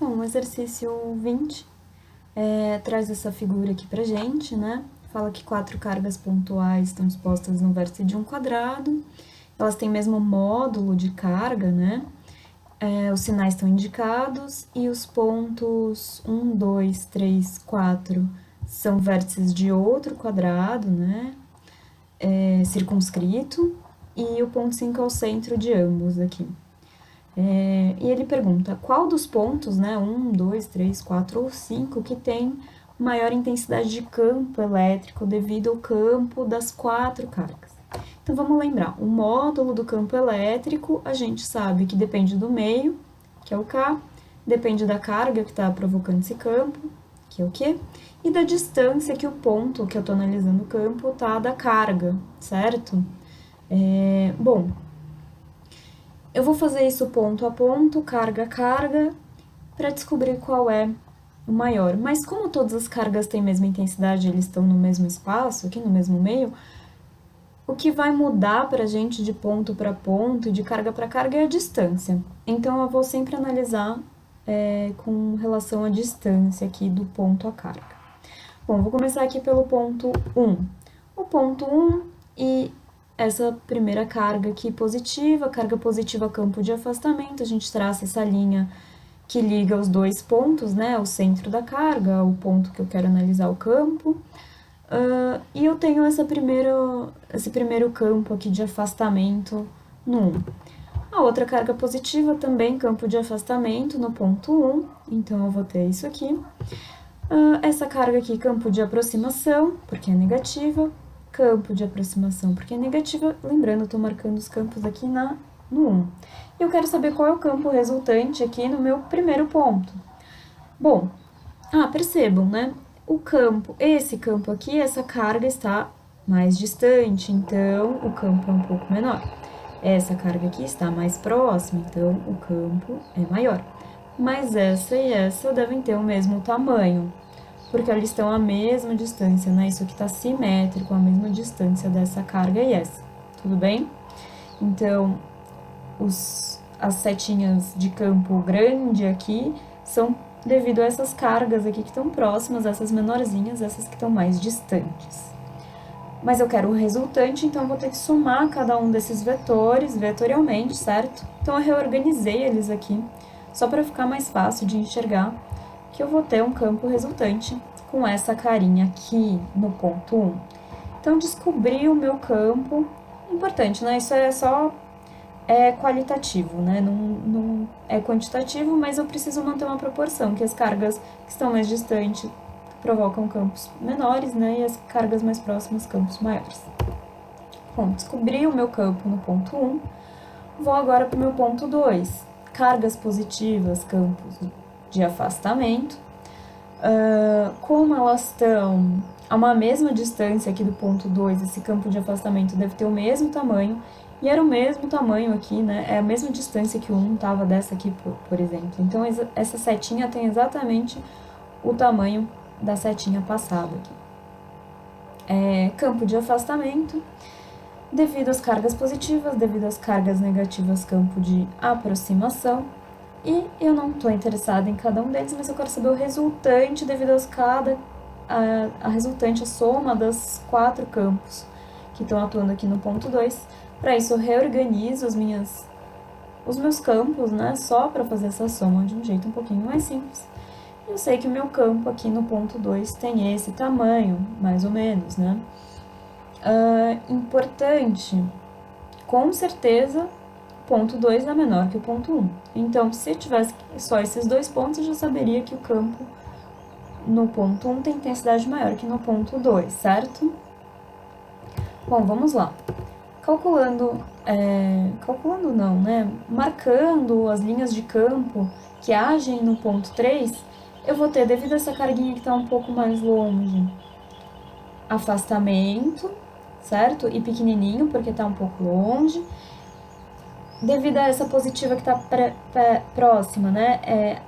Bom, o exercício 20 traz essa figura aqui pra gente, né? Fala que 4 cargas pontuais estão expostas no vértice de um quadrado, elas têm mesmo módulo de carga, né? Os sinais estão indicados e os pontos 1, 2, 3, 4 são vértices de outro quadrado, né? Circunscrito, e o ponto 5 é o centro de ambos aqui. E ele pergunta qual dos pontos, né, 1, 2, 3, 4 ou 5, que tem maior intensidade de campo elétrico devido ao campo das 4 cargas. Então, vamos lembrar, o módulo do campo elétrico, a gente sabe que depende do meio, que é o K, depende da carga que está provocando esse campo, que é o Q, e da distância que o ponto que eu estou analisando o campo está da carga, certo? Bom, eu vou fazer isso ponto a ponto, carga a carga, para descobrir qual é o maior. Mas como todas as cargas têm a mesma intensidade, eles estão no mesmo espaço, aqui no mesmo meio, o que vai mudar para a gente de ponto para ponto e de carga para carga é a distância. Então, eu vou sempre analisar com relação à distância aqui do ponto à carga. Bom, vou começar aqui pelo ponto 1. O ponto 1 e essa primeira carga aqui positiva, carga positiva campo de afastamento, a gente traça essa linha que liga os dois pontos, né, o centro da carga, o ponto que eu quero analisar o campo, e eu tenho esse primeiro campo aqui de afastamento no 1. A outra carga positiva também campo de afastamento no ponto 1, então eu vou ter isso aqui. Essa carga aqui, campo de aproximação, porque é negativa, campo de aproximação, porque é negativa, lembrando, eu estou marcando os campos aqui no 1. E eu quero saber qual é o campo resultante aqui no meu primeiro ponto. Bom, percebam, né? Esse campo aqui, essa carga está mais distante, então o campo é um pouco menor. Essa carga aqui está mais próxima, então o campo é maior. Mas essa e essa devem ter o mesmo tamanho, porque eles estão à mesma distância, né? Isso aqui está simétrico, a mesma distância dessa carga e essa, tudo bem? Então, as setinhas de campo grande aqui são devido a essas cargas aqui que estão próximas, essas menorzinhas, essas que estão mais distantes. Mas eu quero o resultante, então eu vou ter que somar cada um desses vetores vetorialmente, certo? Então eu reorganizei eles aqui, só para ficar mais fácil de enxergar, que eu vou ter um campo resultante com essa carinha aqui no ponto 1. Então, descobri o meu campo, importante, né? Isso é só qualitativo, né? Não é quantitativo, mas eu preciso manter uma proporção, que as cargas que estão mais distantes provocam campos menores, né? E as cargas mais próximas, campos maiores. Bom, descobri o meu campo no ponto 1, vou agora para o meu ponto 2. Cargas positivas, campos de afastamento. Como elas estão a uma mesma distância aqui do ponto 2, esse campo de afastamento deve ter o mesmo tamanho, e era o mesmo tamanho aqui, né? É a mesma distância que o 1 estava dessa aqui, por exemplo. Então, essa setinha tem exatamente o tamanho da setinha passada aqui. Campo de afastamento, devido às cargas positivas, devido às cargas negativas, campo de aproximação. E eu não estou interessada em cada um deles, mas eu quero saber o resultante devido a resultante, a soma das 4 campos que estão atuando aqui no ponto 2. Para isso, eu reorganizo os meus campos, né, só para fazer essa soma de um jeito um pouquinho mais simples. Eu sei que o meu campo aqui no ponto 2 tem esse tamanho, mais ou menos, né? Importante, com certeza, o ponto 2 é menor que o ponto 1. Então, se eu tivesse só esses dois pontos, eu já saberia que o campo no ponto 1 tem intensidade maior que no ponto 2, certo? Bom, vamos lá. Calculando não, né? Marcando as linhas de campo que agem no ponto 3, eu vou ter, devido a essa carguinha que está um pouco mais longe, afastamento, certo? E pequenininho, porque está um pouco longe. Devido a essa positiva que está próxima, né?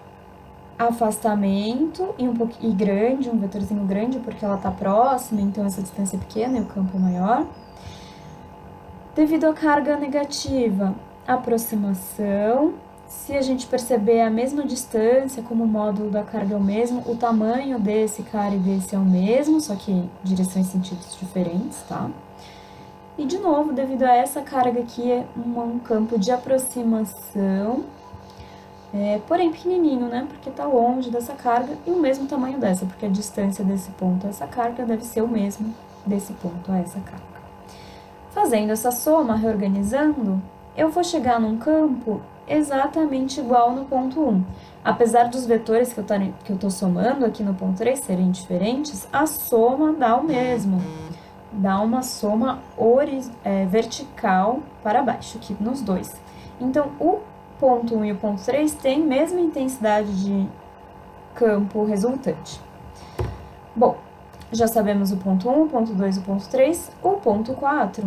Afastamento e grande, um vetorzinho grande, porque ela está próxima, então essa distância é pequena e o campo é maior. Devido à carga negativa, aproximação, se a gente perceber a mesma distância, como o módulo da carga é o mesmo, o tamanho desse cara e desse é o mesmo, só que direção e sentidos diferentes, tá? E, de novo, devido a essa carga aqui, é um campo de aproximação, porém pequenininho, né? Porque tá longe dessa carga e o mesmo tamanho dessa, porque a distância desse ponto a essa carga deve ser o mesmo desse ponto a essa carga. Fazendo essa soma, reorganizando, eu vou chegar num campo exatamente igual no ponto 1. Apesar dos vetores que eu tô somando aqui no ponto 3 serem diferentes, a soma dá o mesmo. Dá uma soma vertical para baixo aqui nos dois. Então, o ponto 1 e o ponto 3 têm a mesma intensidade de campo resultante. Bom, já sabemos o ponto 1, o ponto 2, o ponto 3, o ponto 4,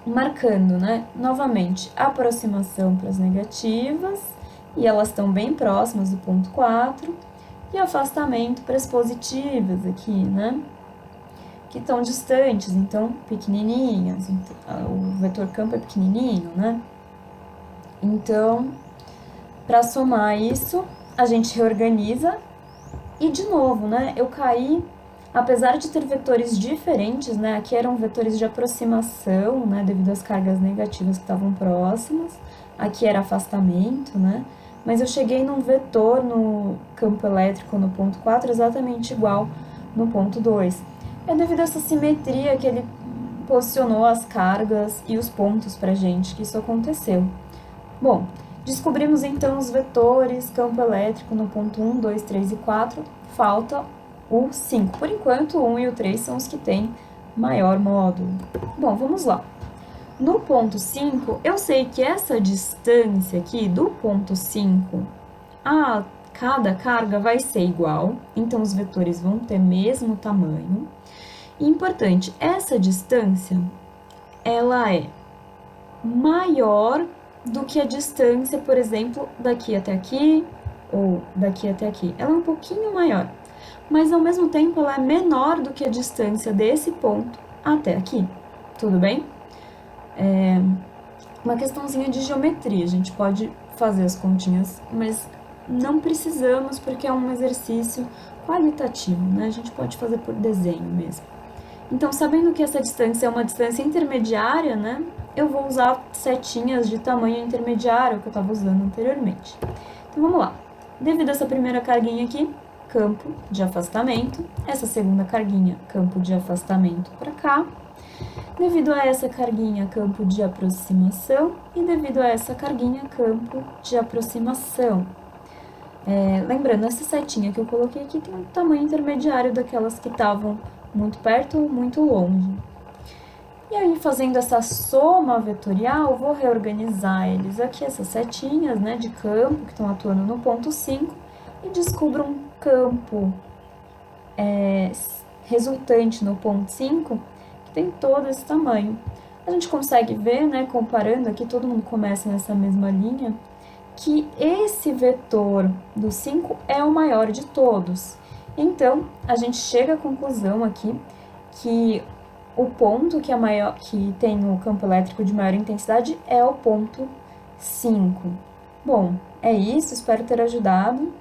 marcando, né, novamente, aproximação para as negativas, e elas estão bem próximas do ponto 4, e afastamento para as positivas aqui, né, que estão distantes, então, pequenininhas, o vetor campo é pequenininho, né, então, para somar isso, a gente reorganiza, e de novo, né, eu caí. Apesar de ter vetores diferentes, né, aqui eram vetores de aproximação, né, devido às cargas negativas que estavam próximas, aqui era afastamento, né, mas eu cheguei num vetor no campo elétrico no ponto 4 exatamente igual no ponto 2. É devido a essa simetria que ele posicionou as cargas e os pontos pra gente que isso aconteceu. Bom, descobrimos então os vetores, campo elétrico no ponto 1, 2, 3 e 4, falta o 5. Por enquanto, o 1 e o 3 são os que têm maior módulo. Bom, vamos lá. No ponto 5, eu sei que essa distância aqui do ponto 5 a cada carga vai ser igual, então os vetores vão ter mesmo tamanho. E importante, essa distância, ela é maior do que a distância, por exemplo, daqui até aqui ou daqui até aqui. Ela é um pouquinho maior, mas ao mesmo tempo ela é menor do que a distância desse ponto até aqui, tudo bem? É uma questãozinha de geometria, a gente pode fazer as continhas, mas não precisamos porque é um exercício qualitativo, né? A gente pode fazer por desenho mesmo. Então, sabendo que essa distância é uma distância intermediária, né? Eu vou usar setinhas de tamanho intermediário que eu estava usando anteriormente. Então, vamos lá. Devido a essa primeira carguinha aqui, campo de afastamento, essa segunda carguinha, campo de afastamento para cá, devido a essa carguinha, campo de aproximação, e devido a essa carguinha, campo de aproximação. Lembrando, essa setinha que eu coloquei aqui tem um tamanho intermediário daquelas que estavam muito perto ou muito longe. E aí, fazendo essa soma vetorial, vou reorganizar eles aqui, essas setinhas, né, de campo que estão atuando no ponto 5, e descubro um campo resultante no ponto 5 que tem todo esse tamanho. A gente consegue ver, né, comparando aqui, todo mundo começa nessa mesma linha, que esse vetor do 5 é o maior de todos. Então, a gente chega à conclusão aqui que o ponto que tem o campo elétrico de maior intensidade é o ponto 5. Bom, é isso, espero ter ajudado.